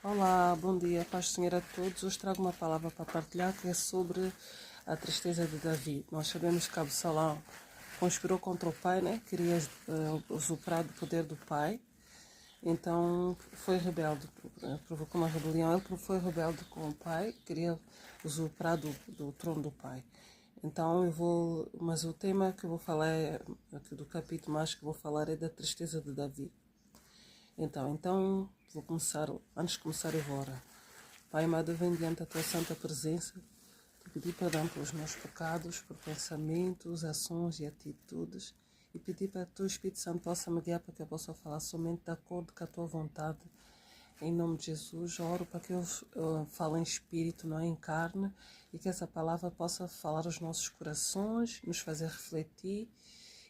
Olá, bom dia, paz do Senhor a todos. Hoje trago uma palavra para partilhar que é sobre a tristeza de Davi. Nós sabemos que Absalão conspirou contra o pai, né? Queria usurpar do poder do pai. Então foi rebelde, provocou uma rebelião. Ele foi rebelde com o pai, queria usurpar do trono do pai. Então mas o tema que eu vou falar do capítulo mais que vou falar é da tristeza de Davi. Então, vou começar, antes de começar eu vou orar. Pai amado, eu venho diante da tua santa presença, te pedir perdão pelos meus pecados, por pensamentos, ações e atitudes, e pedir para que o teu Espírito Santo possa me guiar para que eu possa falar somente de acordo com a tua vontade. Em nome de Jesus, oro para que eu fale em espírito, não em carne, e que essa palavra possa falar aos nossos corações, nos fazer refletir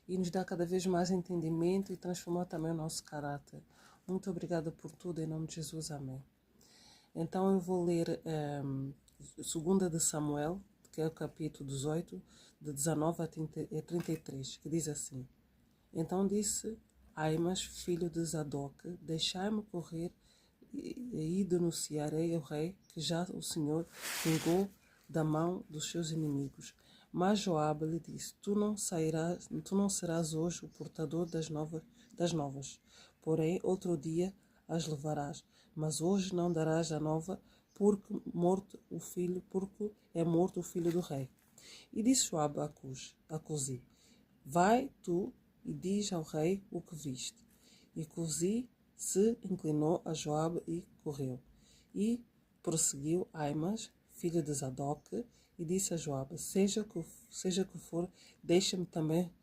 e nos dar cada vez mais entendimento e transformar também o nosso caráter. Muito obrigada por tudo, em nome de Jesus, amém. Então eu vou ler 2 de Samuel, que é o capítulo 18, de 19 a 33, que diz assim: Então disse Aimas, filho de Zadok, deixai-me correr e denunciarei ao rei que já o Senhor vingou da mão dos seus inimigos. Mas Joabe lhe disse: Tu não serás hoje o portador das novas, porém outro dia as levarás. Mas hoje não darás a nova, porque é morto o filho do rei. E disse Joabe a Cusi: Vai tu e diz ao rei o que viste. E Cusi se inclinou a Joabe e correu. E prosseguiu Aimas, filho de Zadok, e disse a Joabe: Seja que for, deixa-me também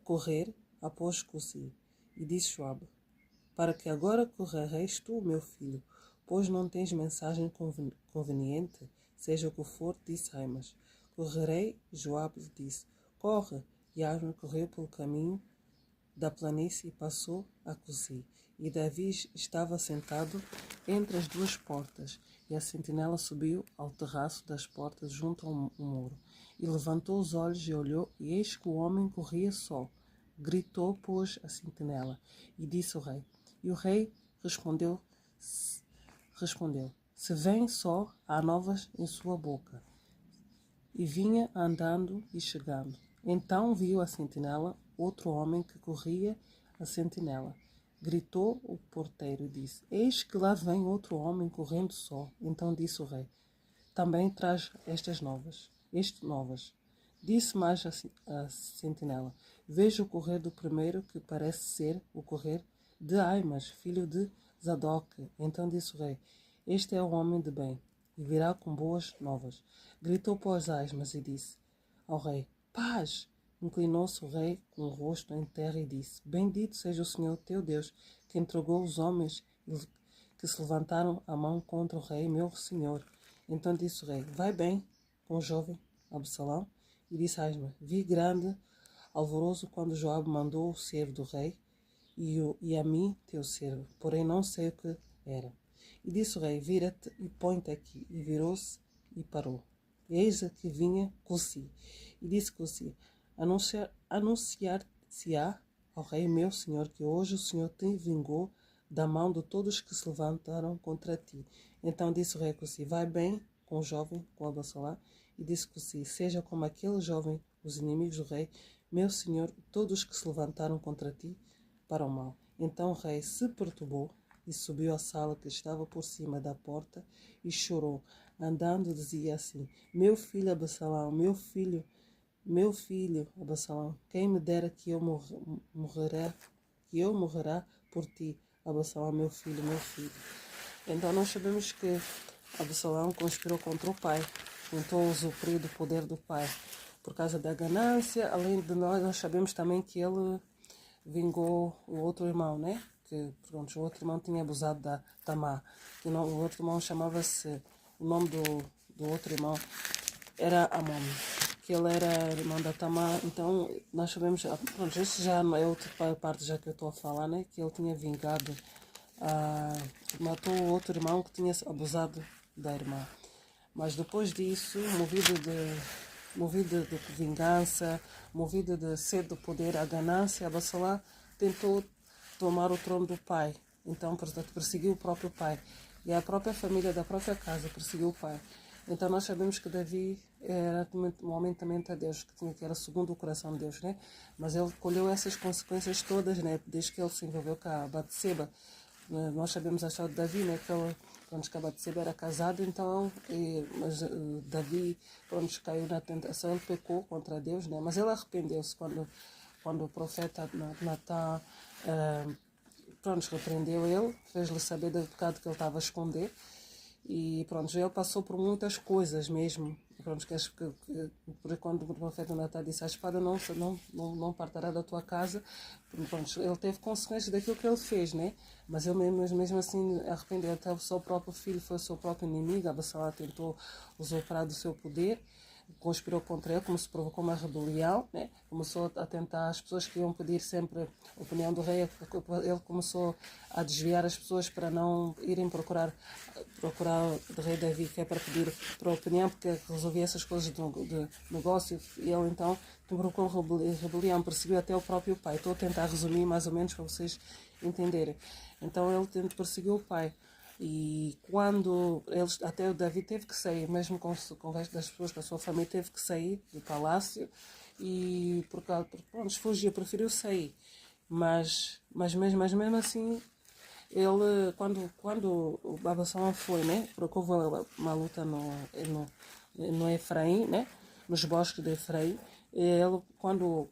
correr após Cusi. E disse Joabe: Para que agora correreis tu, meu filho, pois não tens mensagem conveniente? Seja o que for, disse Aimas. Correrei, Joabe lhe disse. Corre. E Aimas correu pelo caminho da planície e passou a Cusi. E Davi estava sentado entre as duas portas, e a sentinela subiu ao terraço das portas junto ao muro. E levantou os olhos e olhou, e eis que o homem corria só. Gritou, pois, a sentinela, e disse ao rei. E o rei respondeu, se vem só, há novas em sua boca. E vinha andando e chegando. Então viu a sentinela outro homem que corria a sentinela. Gritou o porteiro e disse: Eis que lá vem outro homem correndo só. Então disse o rei: Também traz estas novas. Disse mais a sentinela: Vejo o correr do primeiro, que parece ser o correr de Aimas, filho de Zadok. Então disse o rei: Este é o homem de bem, e virá com boas novas. Gritou pois Aimas e disse ao rei: Paz! Inclinou-se o rei com o rosto em terra e disse: Bendito seja o Senhor teu Deus, que entregou os homens que se levantaram a mão contra o rei, meu senhor. Então disse o rei: Vai bem com o jovem Absalão? E disse Aimas: Vi grande alvoroço quando Joabe mandou o servo do rei e a mim teu servo, porém não sei o que era. E disse o rei: Vira-te e põe-te aqui. E virou-se e parou. Eis a que vinha Cusi. E disse Cusi: Anunciar-se-á ao rei meu senhor que hoje o Senhor te vingou da mão de todos que se levantaram contra ti. Então disse o rei Cusi: Vai bem com o jovem, com Absalão. E disse Cusi: Seja como aquele jovem, os inimigos do rei, meu senhor, todos que se levantaram contra ti para o mal. Então o rei se perturbou e subiu à sala que estava por cima da porta e chorou. Andando dizia assim: Meu filho Absalão, meu filho Absalão, quem me dera que eu morrerá por ti, Absalão, meu filho, meu filho. Então nós sabemos que Absalão conspirou contra o pai, tentou usufruir do poder do pai por causa da ganância. Além de nós sabemos também que ele vingou o outro irmão, né? Que pronto, o outro irmão tinha abusado da Tamar. O outro irmão chamava-se, o nome do outro irmão era Amon, que ele era irmão da Tamar. Então nós sabemos, pronto, isso já não é outra parte já que eu estou a falar, né? Que ele tinha vingado, matou o outro irmão que tinha abusado da irmã. Mas depois disso, movido de vingança, movido de sede do poder, a ganância, Absalão tentou tomar o trono do pai. Então, portanto, perseguiu o próprio pai. E a própria família da própria casa perseguiu o pai. Então nós sabemos que Davi era um homem temente a Deus, que era segundo o coração de Deus, né? Mas ele colheu essas consequências todas, né? Desde que ele se envolveu com a Batseba. Nós sabemos a história de Davi, né? Que ele, quando a Batseba era casado, então, mas Davi, pronto, caiu na tentação, ele pecou contra Deus, né? Mas ele arrependeu-se quando o profeta Natan pronto, repreendeu ele, fez-lhe saber do pecado que ele estava a esconder. E pronto, ele passou por muitas coisas mesmo. Pronto, quando o profeta Natan disse: a espada não partirá da tua casa. Pronto, ele teve consequências daquilo que ele fez, né? Mas ele mesmo assim arrependeu. Até o seu próprio filho foi o seu próprio inimigo. Absalão tentou usurpar do seu poder, conspirou contra ele, como se provocou uma rebelião, né? Começou a tentar, as pessoas que iam pedir sempre a opinião do rei, ele começou a desviar as pessoas para não irem procurar o rei Davi, que é para pedir para a opinião, porque resolvia essas coisas de negócio, e ele então provocou rebelião, perseguiu até o próprio pai. Estou a tentar resumir mais ou menos para vocês entenderem. Então ele perseguiu o pai. E quando até o Davi teve que sair, mesmo com o resto das pessoas, com a sua família, teve que sair do palácio e porque fugia, preferiu sair. Mas mesmo assim, ele, quando o Absalão foi, né, porque houve uma luta no Efraim, né, nos bosques de Efraim, ele, quando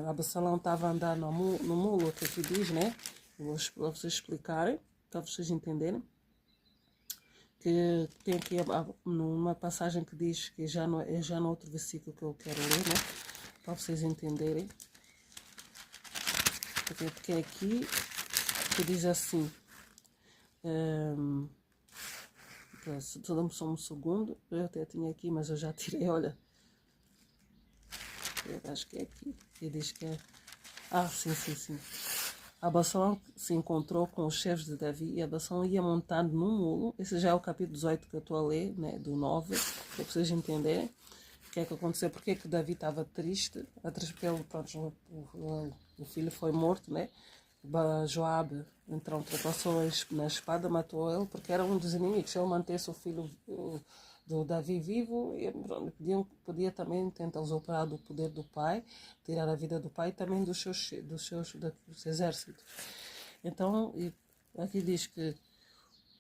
Absalão estava a andar no mulo, que aqui diz, né, vou vocês explicarem, para vocês entenderem, que tem aqui numa passagem que diz que é já no outro versículo que eu quero ler, né? Para vocês entenderem. Porque é aqui que diz assim, só um segundo, eu até tinha aqui, mas eu já tirei, olha. Eu acho que é aqui, que diz que é... sim. Absalão se encontrou com os chefes de Davi e Absalão ia montado num mulo. Esse já é o capítulo 18 que eu estou a ler, né, do 9, para vocês entenderem o que é que aconteceu, porque é que Davi estava triste, porque ele, pronto, o filho foi morto, né? Joabe, então, passou na espada, matou ele, porque era um dos inimigos. Se ele mantesse o filho do Davi vivo, podia também tentar usurpar do poder do pai, tirar a vida do pai e também dos seus exércitos. Então, aqui diz que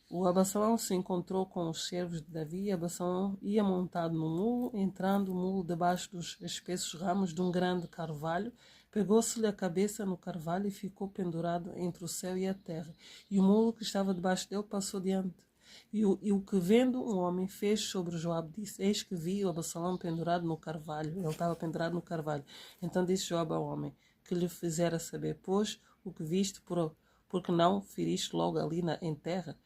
o Absalão se encontrou com os servos de Davi e Absalão ia montado no mulo, entrando o mulo debaixo dos espessos ramos de um grande carvalho, pegou-se-lhe a cabeça no carvalho e ficou pendurado entre o céu e a terra. E o mulo que estava debaixo dele passou diante. E o que vendo um homem fez sobre Joabe, disse: eis que vi o Absalão pendurado no carvalho. Ele estava pendurado no carvalho. Então disse Joabe ao homem que lhe fizera saber: pois o que viste, porque não feriste logo ali em terra?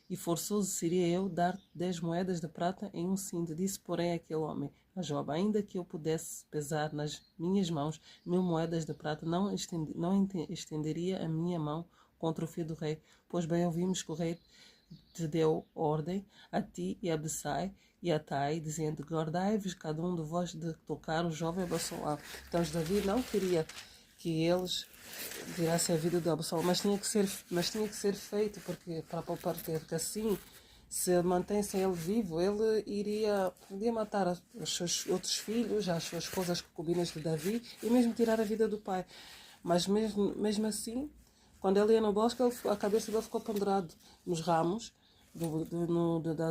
E forçoso seria eu dar 10 moedas de prata em um cinto. Disse, porém, aquele homem a Joabe: ainda que eu pudesse pesar nas minhas mãos 1000 moedas de prata, não estenderia a minha mão contra o filho do rei. Pois bem ouvimos que o rei te deu ordem a ti e a Abissai e a Tai, dizendo: guardai-vos cada um de vós de tocar o jovem Absalão. Então Davi não queria que eles tirassem a vida do Absalão, mas tinha que ser feito, porque para poupar, porque assim, se mantém-se ele vivo, ele podia matar os seus outros filhos, as suas esposas concubinas de Davi, e mesmo tirar a vida do pai. Mas mesmo assim, quando ele ia no bosque, a cabeça dele ficou pendurado nos ramos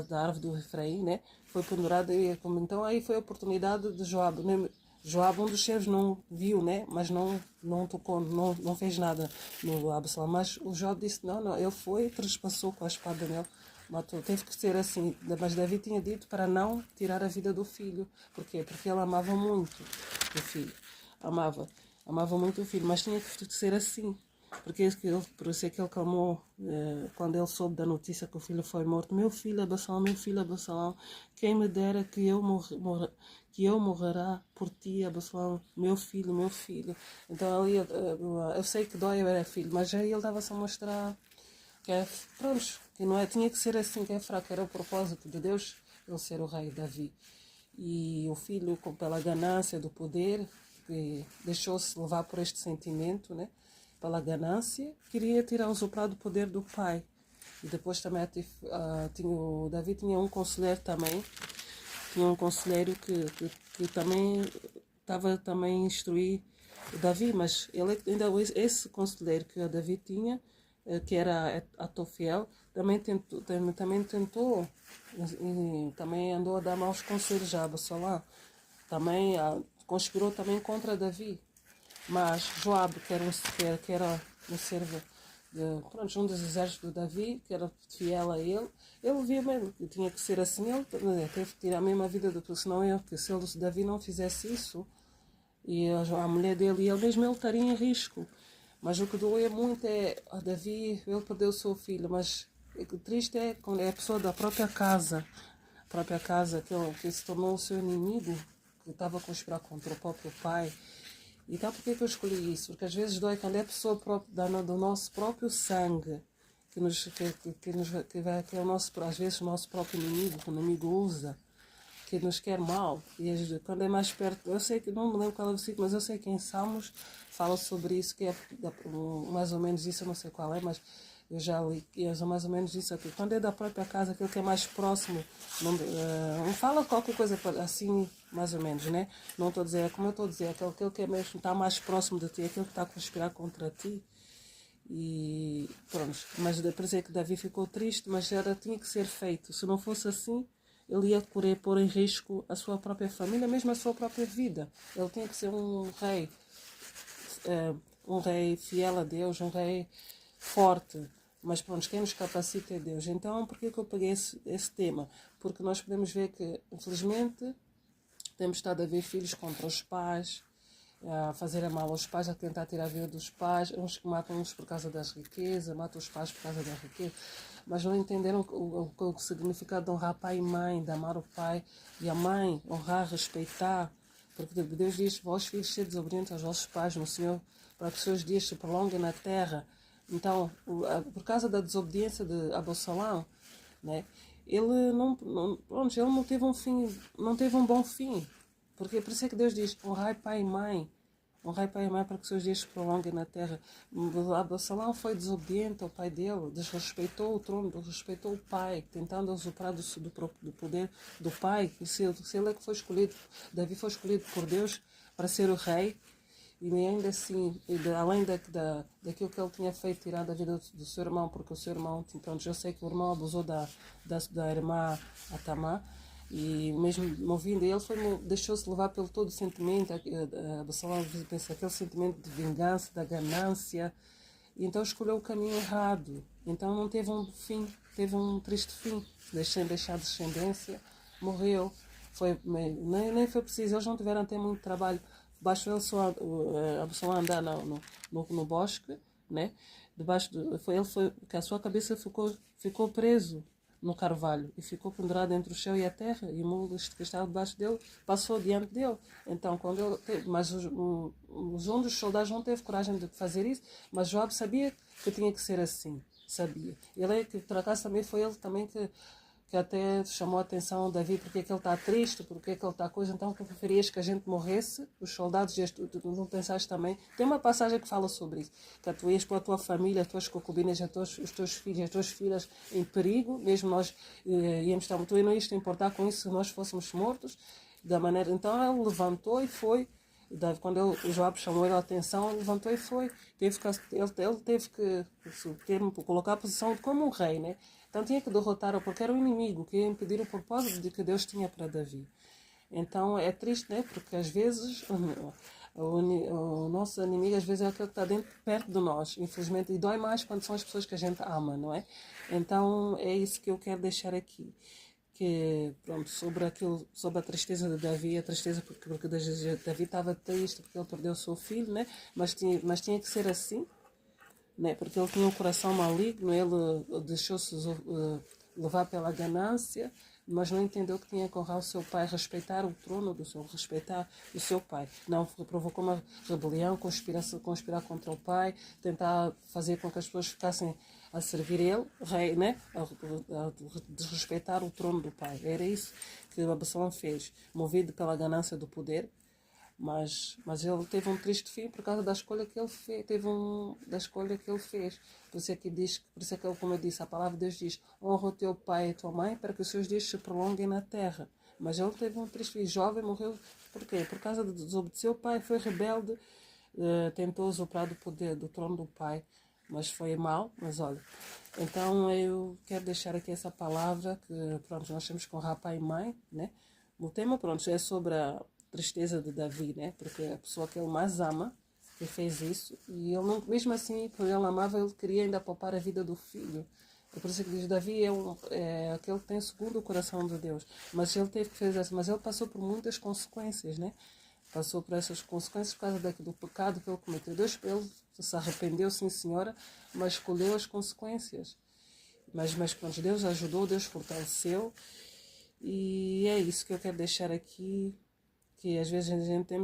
da árvore do Efraim, né? Foi pendurado, e então aí foi a oportunidade de Joabe, né? Joabe, um dos servos, não viu, né? Mas não tocou, não fez nada no Absalão. Mas o Joabe disse: não, ele foi, trespassou com a espada nele, matou. Teve que ser assim. Mas Davi tinha dito para não tirar a vida do filho. Por quê? Porque ele amava muito o filho. Amava muito o filho, mas tinha que ser assim. Por isso é que ele clamou, quando ele soube da notícia que o filho foi morto: meu filho Absalão, quem me dera que eu morrerá por ti, Absalão, meu filho. Então eu sei que dói era filho, mas aí ele estava-se a mostrar que pronto, que não é, tinha que ser assim, que é fraco, era o propósito de Deus, ele ser o rei Davi. E o filho, pela ganância do poder, deixou-se levar por este sentimento, né? Pela ganância, queria tirar usurpar do poder do pai. E depois também o Davi tinha um conselheiro também, tinha um conselheiro que também estava também a instruir o Davi, mas ele ainda esse conselheiro que o Davi tinha, que era Atofiel, também tentou e também andou a dar maus conselhos a Absalão. Também conspirou também contra Davi. Mas Joabe, que era um servo pronto, um dos exércitos do Davi, que era fiel a ele, ele via mesmo que tinha que ser assim, ele teve que tirar mesmo a vida do que senão que se Davi não fizesse isso, e a mulher dele e ele mesmo ele estaria em risco. Mas o que doeu muito é a Davi, ele perdeu o seu filho, mas o triste é quando é a pessoa da própria casa que se tornou o seu inimigo, que estava a conspirar contra o próprio pai. Então por que eu escolhi isso? Porque às vezes dói quando é a pessoa do nosso próprio sangue, que é o nosso, às vezes o nosso próprio inimigo, que o inimigo usa, que nos quer mal. E quando é mais perto, eu sei que não me lembro qual é o versículo, mas eu sei que em Salmos fala sobre isso, que é mais ou menos isso, eu não sei qual é, mas eu já li, é mais ou menos isso aqui. Quando é da própria casa, aquele que é mais próximo, não fala qualquer coisa assim, mais ou menos, né? Não estou a dizer, como eu estou a dizer, aquele que é mesmo, está mais próximo de ti, aquele que está a conspirar contra ti. E pronto, mas por isso é que Davi ficou triste, mas tinha que ser feito. Se não fosse assim, ele ia querer pôr em risco a sua própria família, mesmo a sua própria vida. Ele tinha que ser um rei fiel a Deus, um rei forte. Mas pronto, quem nos capacita é Deus. Então, por que eu peguei esse tema? Porque nós podemos ver que, infelizmente, temos estado a ver filhos contra os pais, a fazer a mal aos pais, a tentar tirar a vida dos pais, uns que matam uns por causa das riquezas, matam os pais por causa da riqueza, mas não entenderam o significado de honrar pai e mãe, de amar o pai e a mãe, honrar, respeitar, porque Deus diz, vós filhos, sede desobedientes aos vossos pais no Senhor, para que os seus dias se prolonguem na terra. Então, por causa da desobediência de Absalão, né, ele não teve um fim, não teve um bom fim. Porque por isso é que Deus diz, honrai pai e mãe. Honrai pai e mãe para que seus dias se prolonguem na terra. Absalão foi desobediente ao pai dele, desrespeitou o trono, desrespeitou o pai, tentando usurpar do poder do pai. E se ele é que foi escolhido, Davi foi escolhido por Deus para ser o rei, e ainda assim, além daquilo que ele tinha feito, tirar da vida do seu irmão, porque o seu irmão, pronto, eu sei que o irmão abusou da irmã Atamá, e mesmo ouvindo ele, deixou-se levar pelo todo o sentimento, Absalão pensa, aquele sentimento de vingança, da ganância, e então escolheu o caminho errado. Então não teve um fim, teve um triste fim, deixar descendência, morreu. Nem foi preciso, eles não tiveram até muito trabalho. Bastou ele só Absalão andar no bosque, né? Que a sua cabeça ficou preso no carvalho e ficou pendurado entre o céu e a terra, e o mundo que estava debaixo dele passou diante dele. Então, mas um dos soldados não teve coragem de fazer isso, mas Joabe sabia que tinha que ser assim, sabia. Ele que por acaso também foi ele também que até chamou a atenção Davi, porque é que ele está triste, porque é que ele está coisa, então que preferias que a gente morresse, os soldados, tu não pensaste também, tem uma passagem que fala sobre isso, que tu ias com a tua família, as tuas concubinas, os teus filhos, as tuas filhas em perigo, mesmo nós íamos estar, tu não ias te importar com isso se nós fôssemos mortos, da maneira, então ele levantou e foi, quando o Joabe chamou ele a atenção, ele levantou e foi. Ele teve que colocar a posição como um rei, né? Então tinha que derrotar, porque era o inimigo que ia impedir o propósito de que Deus tinha para Davi. Então é triste, né? Porque às vezes o nosso inimigo às vezes é aquele que está perto de nós, infelizmente, e dói mais quando são as pessoas que a gente ama, não é? Então é isso que eu quero deixar aqui. Que pronto, sobre a tristeza de Davi, a tristeza porque Davi estava triste porque ele perdeu o seu filho, né? Mas tinha que ser assim, né? Porque ele tinha um coração maligno, ele deixou-se levar pela ganância, mas não entendeu que tinha que honrar o seu pai, respeitar o trono respeitar o seu pai. Não provocou uma rebelião, conspirar contra o pai, tentar fazer com que as pessoas ficassem a servir ele, rei, né? A desrespeitar o trono do pai. Era isso que Absalão fez, movido pela ganância do poder. Mas ele teve um triste fim por causa da escolha que ele fez, da escolha que ele fez. Por isso é que diz, por isso é que ele, como eu disse, a palavra de Deus diz: honra o teu pai e a tua mãe para que os seus dias se prolonguem na terra. Mas ele teve um triste fim, jovem, morreu. Por quê? Por causa de desobedecer o pai, foi rebelde, tentou usufruir do poder do trono do pai, mas foi mal. Mas olha, então eu quero deixar aqui essa palavra que, pronto, nós temos que honrar pai e mãe, né? O tema, pronto, é sobre a tristeza de Davi, né? Porque a pessoa que ele mais ama, que fez isso, e ele não, mesmo assim, por ele amava, ele queria ainda poupar a vida do filho. É por isso que diz, Davi é aquele que tem segundo o coração de Deus. Mas ele teve que fazer isso, mas ele passou por muitas consequências, né? Passou por essas consequências por causa do pecado que ele cometeu. Deus, ele se arrependeu, sim senhora, mas escolheu as consequências. Mas pronto, Deus ajudou, Deus fortaleceu. E é isso que eu quero deixar aqui, que às vezes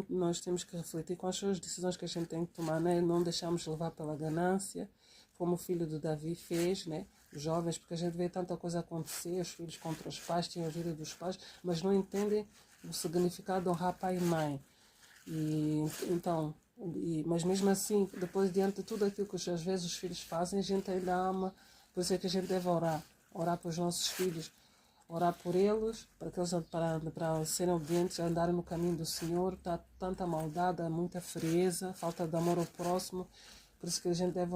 nós temos que refletir com as suas decisões que a gente tem que tomar, né? Não deixarmos levar pela ganância, como o filho de Davi fez, né? Os jovens, porque a gente vê tanta coisa acontecer, os filhos contra os pais, têm a vida dos pais, mas não entendem o significado de honrar pai e mãe. E então, mas mesmo assim, depois diante de tudo aquilo que às vezes os filhos fazem, a gente ainda ama, por isso é que a gente deve orar para os nossos filhos, orar por eles, para que eles para serem obedientes, andarem no caminho do Senhor. Está tanta maldade, muita frieza, falta de amor ao próximo, por isso que a gente deve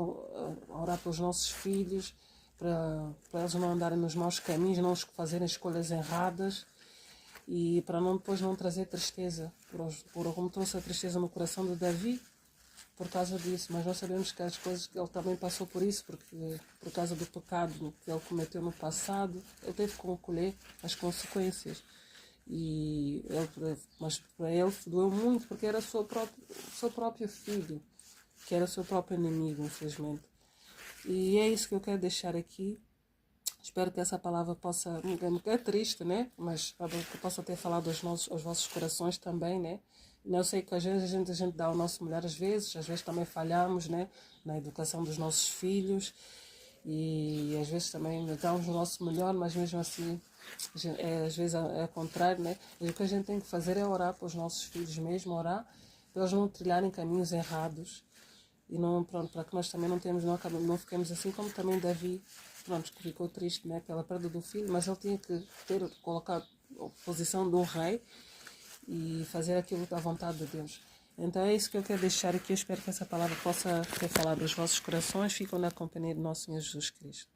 orar pelos nossos filhos, para eles não andarem nos maus caminhos, não fazerem escolhas erradas, e para depois não trazer tristeza, por como trouxe a tristeza no coração de Davi, por causa disso. Mas nós sabemos que as coisas que ele também passou por isso, porque por causa do pecado que ele cometeu no passado, ele teve que colher as consequências. Mas para ele doeu muito, porque era o seu próprio filho, que era o seu próprio inimigo, infelizmente. E é isso que eu quero deixar aqui. Espero que essa palavra possa, é triste, né? Mas que possa ter falado aos vossos corações também, né? Eu sei que às vezes a gente dá o nosso melhor, às vezes também falhamos, né? Na educação dos nossos filhos, e às vezes também damos o nosso melhor, mas mesmo assim, às vezes é ao contrário, né? E o que a gente tem que fazer é orar para os nossos filhos mesmo, orar para eles não trilharem caminhos errados, e não, pronto, para que nós também não fiquemos assim como também Davi, pronto, que ficou triste, né, pela perda do filho, mas ele tinha que colocar a posição de um rei e fazer aquilo da vontade de Deus. Então é isso que eu quero deixar aqui. Eu espero que essa palavra possa ter falado aos vossos corações. Ficam na companhia do nosso Senhor Jesus Cristo.